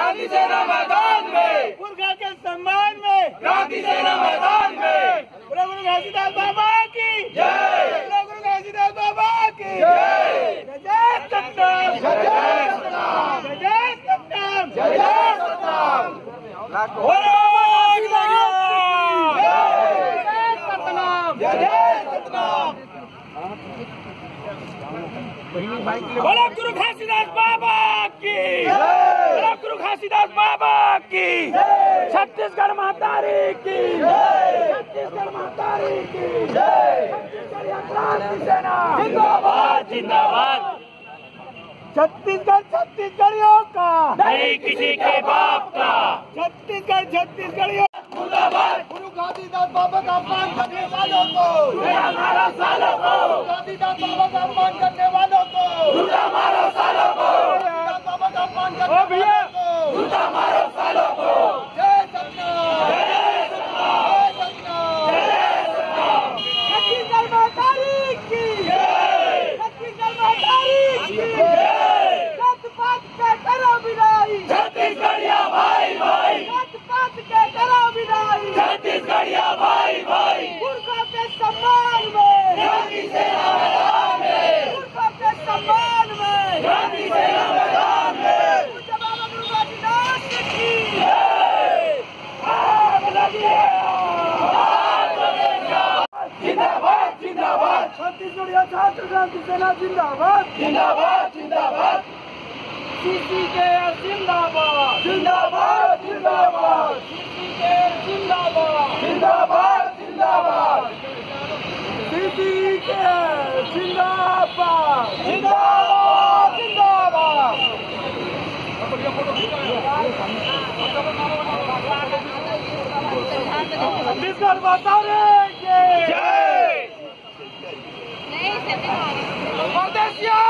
क्रांति सेना मैदान में, पुरखा के सम्मान में क्रांति सेना मैदान में। गुरु घासीदास बाबा की जय, गुरु घासीदास बाबा की जय, जय सतनाम, जय जय सतनाम, जय सतनाम, जय जय सतनाम। जय जय सतनाम। बोलो गुरु घासीदास बाबा की, बोलो गुरु घासीदास बाबा की, छत्तीसगढ़ मातारी की, छत्तीसगढ़ मातारी की, छत्तीसगढ़ क्रांति सेना जिंदाबाद जिंदाबाद। छत्तीसगढ़ छत्तीसगढ़ियों का नहीं किसी के बाप का। छत्तीसगढ़ छत्तीसगढ़ियों मुर्दाबाद। गुरु घासीदास बाबा का अपमान करने वालों को, रुदा मारो सालों को, घासीदास बाबा का अपमान करने वालों को, रुदा मारो सालों को, घासीदास बाबा का अपमान करने वालों को, रुदा मारो सालों को। जय सतनाम, जय सतनाम, जय सतनाम, जय सतनाम। छत्तीसगढ़ मातारी की, जय, छत्तीसगढ़ मातारी की, जय। जात पात के करो विदाई, छत्तीसगढ़िया भाई भाई, जात पात के करो विदाई, छत्तीसगढ़िया भाई भाई। पुरखा के सम्मान में, क्रांति सेना मैदान में, पुरखा के सम्मान में, क्रांति सेना मैदान में। पूज्य बाबा गुरु घासीदास की जय, आग लगी है। जिंदाबाद जिंदाबाद, छत्तीसगढ़िया छात्र क्रांति सेना जिंदाबाद, जिंदाबाद जिंदाबाद, सीसीके जिंदाबाद, जिंदाबाद जिंदाबाद, सीसीके जिंदाबाद, जिंदाबाद जिंदाबाद, सीसीके जिंदाबाद, जिंदाबाद जिंदाबाद। छत्तीसगढ़ मातारी की जय, परदेसिया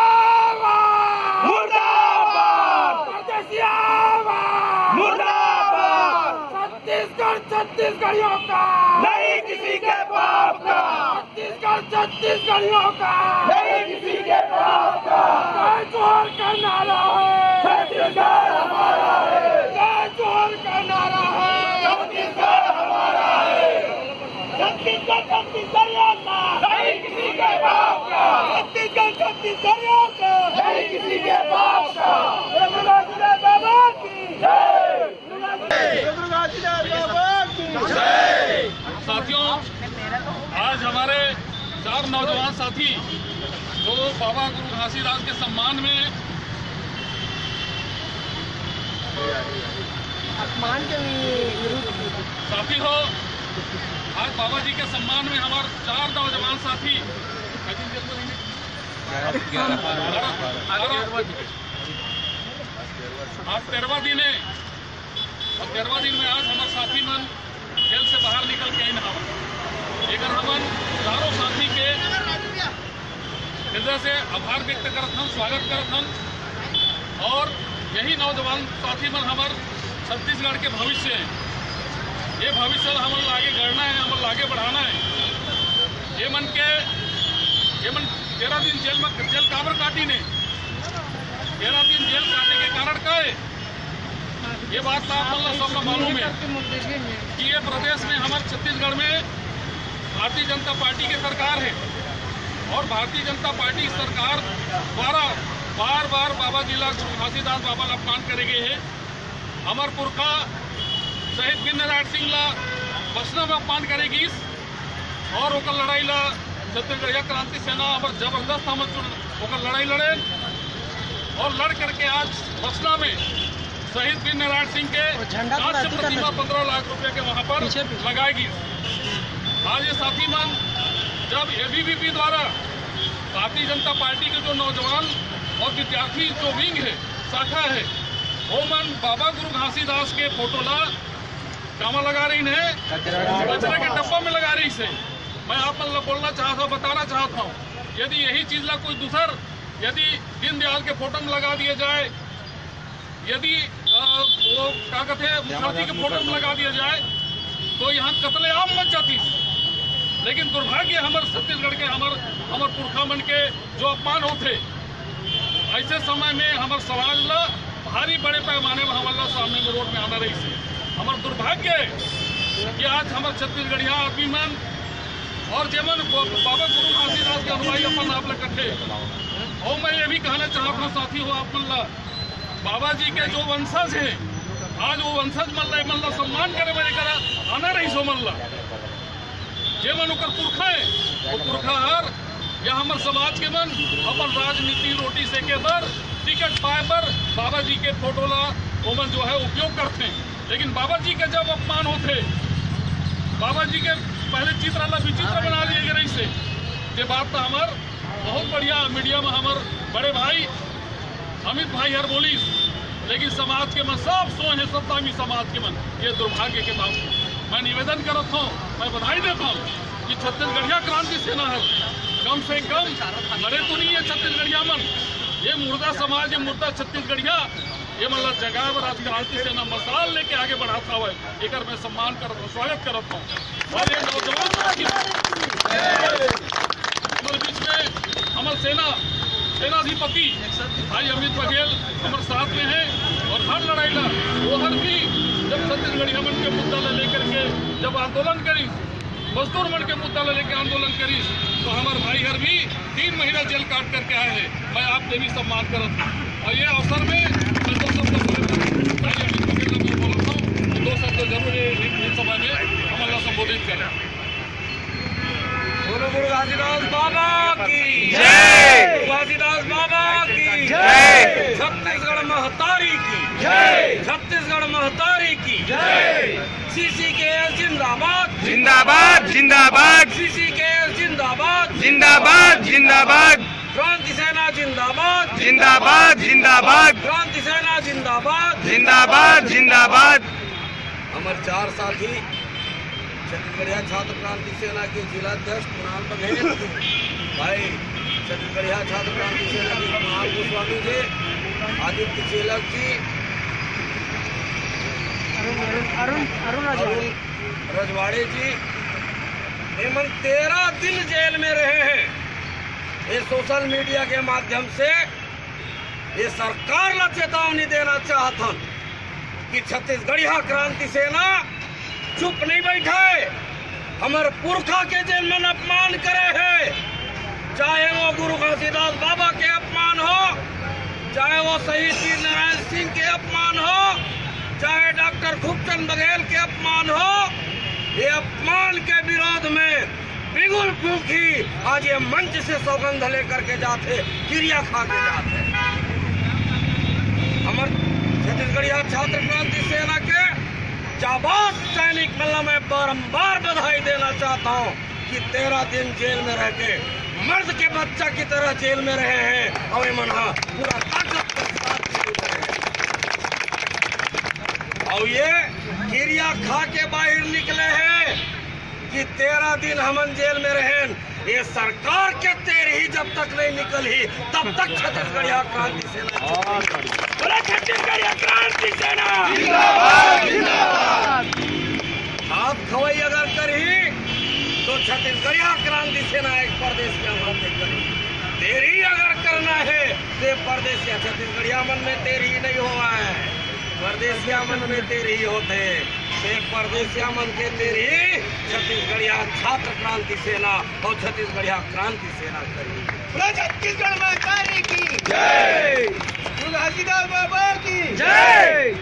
मुर्दाबाद, परदेसिया मुर्दाबाद। छत्तीसगढ़ छत्तीसगढ़ियों का नहीं किसी के बाप का, छत्तीसगढ़ छत्तीसगढ़ियों का नहीं किसी के बाप का। जय जोहर का नारा है, छत्तीसगढ़ हमारा है, जय जोहर का नारा है, छत्तीसगढ़ हमारा है। छत्तीसगढ़ छत्तीसगढ़ियों का नहीं किसी के बाप का, छत्तीसगढ़ छत्तीसगढ़ियों का नहीं किसी के बाप का। गुरु घासीदास बाबा की जय, गुरु घासीदास बाबा की जय। साथियों, आज हमारे 4 नौजवान साथी जो बाबा गुरु घासीदास के सम्मान में अपमान के विरुद्ध साथी हो, आज बाबा जी के सम्मान में हमारे 4 नौजवान साथी आज 13वां दिन है और 13वां दिन में आज हमारे साथी मन जेल से बाहर निकल के आइन हवन, लेकिन हमन चारों साथी के हृदय से आभार व्यक्त करत हम, स्वागत करत हम। और यही नौजवान साथी मन हमार छत्तीसगढ़ के भविष्य है। ये भविष्य हमन आगे गढ़ना है, हमन आगे बढ़ाना है। ये मन 13 दिन जेल काबर काटी ने, 13 दिन जेल काटने के कारण का है ये बात तो आप लोग सबको मालूम है कि ये प्रदेश में हमारे छत्तीसगढ़ में भारतीय जनता पार्टी की सरकार है और भारतीय जनता पार्टी की सरकार द्वारा बार बार बाबा जिला गुरु घासीदास बाबा ला अपमान करे गए है। हमार पुरखा शहीद वीर नारायण सिंह ला बसना में अपमान करेगी और ओकर लड़ाई ला छत्तीसगढ़ क्रांति सेना हमार जबरदस्त हम ओकर लड़ाई लड़े और लड़ करके आज बसना में शहीद वीर नारायण सिंह के राष्ट्र प्रतिमा 15 लाख रुपए के वहां पर लगाएगी। आज ये साथी मन जब एबीवीपी द्वारा भारतीय जनता पार्टी के जो नौजवान और विद्यार्थी जो विंग है, शाखा है, वो मन बाबा गुरु घासीदास के फोटो ला कामा लगा रही है, कचरे के डब्बा में लगा रही से। मैं आप लोग बोलना चाहता हूँ, बताना चाहता हूँ, यदि यही चीज ला कोई दूसर यदि दीनदयाल के फोटो में लगा दिया जाए, यदि वो क्या कहते हैं मुखर्जी के फोटो में लगा दिया जाए तो यहाँ कत्लेआम मच जाती। लेकिन दुर्भाग्य हमारे छत्तीसगढ़ के हमार पुरखा मन के जो अपमान होते, ऐसे समय में हमारे समाज ला भारी बड़े पैमाने में हमला सामने में रोड में आना रही से हमार दुर्भाग्य है कि आज हमारे छत्तीसगढ़िया आदमी मन और जेमन बाबा गुरु घासीदास के अनुयायी अपन आप लोग कट्ठे। और मैं ये भी कहना चाहता हूँ साथी हो आप मल्ला बाबा जी के जो वंशज हैं आज वो वंशज मल्ला सम्मान करे मेरे करा आना रही सो मल्ला जेमन उकर पुरखा है वो पुरखा हर या हमारे समाज के मन अपन राजनीति रोटी सेके बर टिकट पाए पर बाबा जी के फोटो ला ओमन जो है उपयोग करते हैं। लेकिन बाबा जी के जब अपमान होते बाबा जी के पहले चित्र ला विचित्र बना लिए गए रही से ये बात तो हमार बहुत बढ़िया मीडिया में हमार बड़े भाई अमित भाई हर बोलीस। लेकिन समाज के मन सब सोच है सत्तामी समाज के मन ये दुर्भाग्य के बात मैं निवेदन करता हूँ मैं बधाई देता हूँ कि छत्तीसगढ़िया क्रांति सेना है कम से कम मरे तो नहीं है छत्तीसगढ़िया मन ये मुर्दा समाज ये मुर्दा छत्तीसगढ़िया ये मतलब जगह पर आज क्रांति सेना मसाल लेके आगे बढ़ाता हुआ एक मैं सम्मान करता हूँ स्वागत करता हूँ। और ये नौजवान हमारे बीच में हमारे सेनाधिपति भाई अमित बघेल हमारे साथ में हैं और हर लड़ाई ला वो हर भी जब छत्तीसगढ़िया मन के मुद्दा ले लेकर के जब आंदोलन करी मजदूर मन के मुद्दा ले लेकर आंदोलन करी तो हमारे भाई हर भी 3 महीना जेल काट करके आए हैं। मैं आपसे भी सम्मान करता हूँ और ये अवसर में मैं 2 शब्द भाई अमित बघेल को बोलता हूँ 2 शब्द जरूर इस समय में हमारा संबोधित करें। बोलो गुरु घासीदास बाबा की जय। घासीदास बाबा की जय। छत्तीसगढ़ महतारी की जय। छत्तीसगढ़ महतारी की जय। CCKS जिंदाबाद जिंदाबाद जिंदाबाद CCKS जिंदाबाद जिंदाबाद जिंदाबाद क्रांति सेना जिंदाबाद जिंदाबाद जिंदाबाद क्रांति सेना जिंदाबाद जिंदाबाद जिंदाबाद। हमारे 4 साथी छत्तीसगढ़िया छात्र क्रांति सेना के जिलाध्यक्ष कुणाल बघेल भाई छत्तीसगढ़िया छात्र क्रांति सेना के कुणाल गोस्वामी जी आदित्य चेलक जी अरुण रजवाड़े जी एमन 13 दिन जेल में रहे हैं। ये सोशल मीडिया के माध्यम से ये सरकार ला चेतावनी देना चाहता हूं कि छत्तीसगढ़िया क्रांति सेना चुप नहीं बैठा है। हमारे पुरखा के जेल में अपमान करे है चाहे वो गुरु घासीदास बाबा के अपमान हो चाहे वो शहीद वीर नारायण सिंह के अपमान हो चाहे डॉक्टर खूबचंद बघेल के अपमान हो। ये अपमान के विरोध में बिगुल फूंकी आज ये मंच से सौगंध लेकर के जाते क्रिया खा के जाते। हमारे छत्तीसगढ़िया छात्र क्रांति सेना के जाबाज सैनिक मतलब मैं बारंबार बधाई देना चाहता हूँ कि 13 दिन जेल में रह के मर्द के बच्चा की तरह जेल में रहे हैं और मना पूरा ताकत के साथ जेल में रहे। और ये क्रिया खा के बाहर निकले हैं कि 13 दिन हमन जेल में रहे। ये सरकार के तेर ही जब तक नहीं निकली तब तक छत्तीसगढ़िया क्रांति सेना बोला छत्तीसगढ़िया क्रांति सेना हाथ खवाई अगर करी तो छत्तीसगढ़िया क्रांति सेना एक प्रदेश के अमन में करी। तेरी अगर करना है तो प्रदेश या छत्तीसगढ़िया मन में तेरी नहीं हुआ है परदेसिया मन में तेरी होते परदेसिया मन के तेरी छत्तीसगढ़िया छात्र क्रांति सेना और छत्तीसगढ़िया क्रांति सेना करी। छत्तीसगढ़ महतारी की जय। घासीदास बाबा की जय।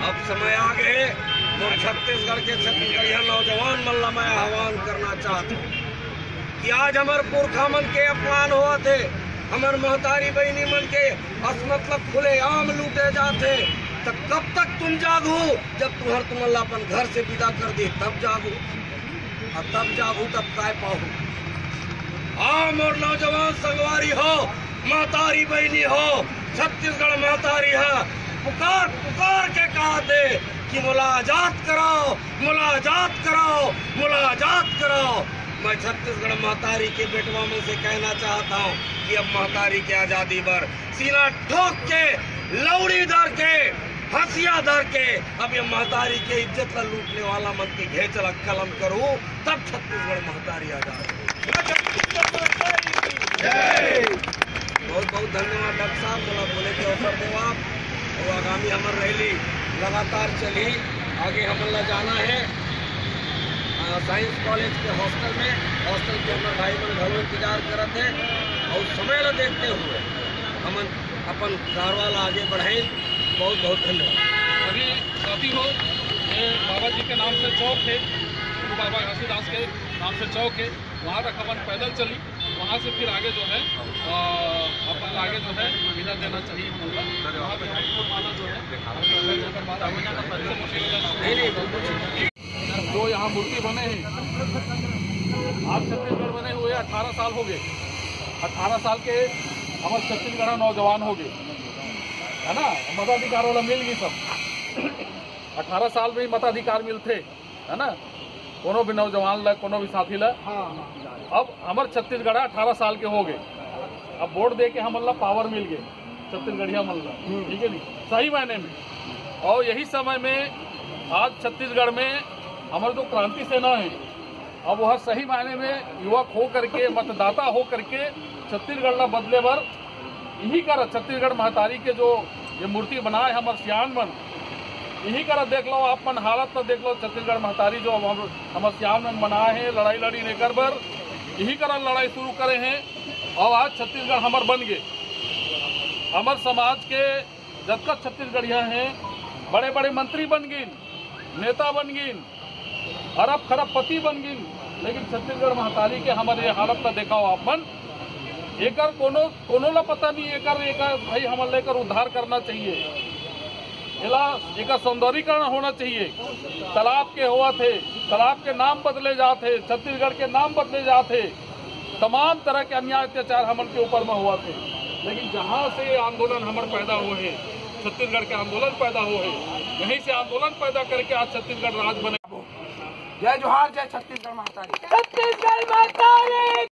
अब समय आ गए और छत्तीसगढ़ के छत्तीसगढ़िया नौजवान मल्ला मैं आह्वान करना चाहता हूँ कि आज हमारे पुरखा मन के अपमान हुआ थे हमारे महतारी बहनी मन के मतलब खुले आम लूटे जाते तो कब तक तुम जागो जब तुम अपन घर से विदा कर दी तब जागो और तब जागो तब काय पाओ। आम और नौजवान संगवारी हो महतारी बहनी हो छत्तीसगढ़ महतारी है पुकार पुकार के कहा दे कि मुलाकात कराओ मुलाकात कराओ मुलाकात कराओ। मैं छत्तीसगढ़ महतारी के बेटवा में से कहना चाहता हूँ कि अब महतारी के आजादी पर सीना ठोक के लौड़ी धर के हंसिया धर के अब ये महतारी के इज्जत का लूटने वाला मन की घेचल कलम करूँ तब छत्तीसगढ़ महतारी आजाद। बहुत बहुत धन्यवाद डॉक्टर साहब बोले के अवसर देवा। वो आगामी हमार रैली लगातार चली। आगे हमला जाना है साइंस कॉलेज के हॉस्टल में। हॉस्टल के हमारे भाई बहन घरों इंतजार करते हैं और समय ला देखते हुए हम अपन कारवाल आगे बढ़ाएं। बहुत बहुत धन्यवाद। अभी साथी हो, ये बाबा जी के नाम से चौक है, गुरु बाबा घासीदास के नाम से चौक है, वहाँ तक अपन पैदल चली। वहाँ से फिर आगे जो है अपन आगे जो है विदा देना चाहिए। वहाँ पे माला जो है जो यहाँ मूर्ति बने हैं, आज छत्तीसगढ़ बने हुए 18 साल हो गए। 18 साल के हमारे छत्तीसगढ़ नौजवान हो गए, है ना। मताधिकार वाला मिल गई सब। 18 साल में ही मताधिकार मिलते, है ना, कोनो भी नौजवान ला, कोनो भी साथी ला। अब हमारे छत्तीसगढ़ 18 साल के हो गए। अब वोट दे के हमला पावर मिल गए छत्तीसगढ़िया मल्ला, ठीक है नहीं, सही मायने में। और यही समय में आज छत्तीसगढ़ में हमारे जो क्रांति सेना है, अब वह सही मायने में युवक हो करके, मतदाता हो करके छत्तीसगढ़ ला बदले बर यही कर। छत्तीसगढ़ महतारी के जो ये मूर्ति बनाए हमारे सियान मन, यही कर देख लो आप मन हालत तो देख लो। छत्तीसगढ़ महतारी जो हमारे सियान मन बनाए हैं, लड़ाई लड़ी लेकर बर यही कर लड़ाई शुरू करे हैं। और आज छत्तीसगढ़ हमार बन गए। हमार समाज के जतका छत्तीसगढ़िया हैं, बड़े बड़े मंत्री बन गिन, नेता बन गिन, अरब खरब पति बन गिन, लेकिन छत्तीसगढ़ महतारी के हमारे ये हालत का देखा आप मन। एकर कोनो ला पता नहीं, एकर भाई हमारे लेकर उद्धार करना चाहिए। एका सौंदर्यीकरण होना चाहिए। तालाब के हुआ थे, तालाब के नाम बदले जाते, छत्तीसगढ़ के नाम बदले जाते, तमाम तरह के अन्याय अत्याचार हमन के ऊपर में हुआ थे। लेकिन जहाँ से आंदोलन हमारे पैदा हुए, छत्तीसगढ़ के आंदोलन पैदा हुए, यहीं से आंदोलन पैदा करके आज छत्तीसगढ़ राज बने। जय जोहार, जय छत्तीसगढ़ महतारी। छत्तीसगढ़ महतारी।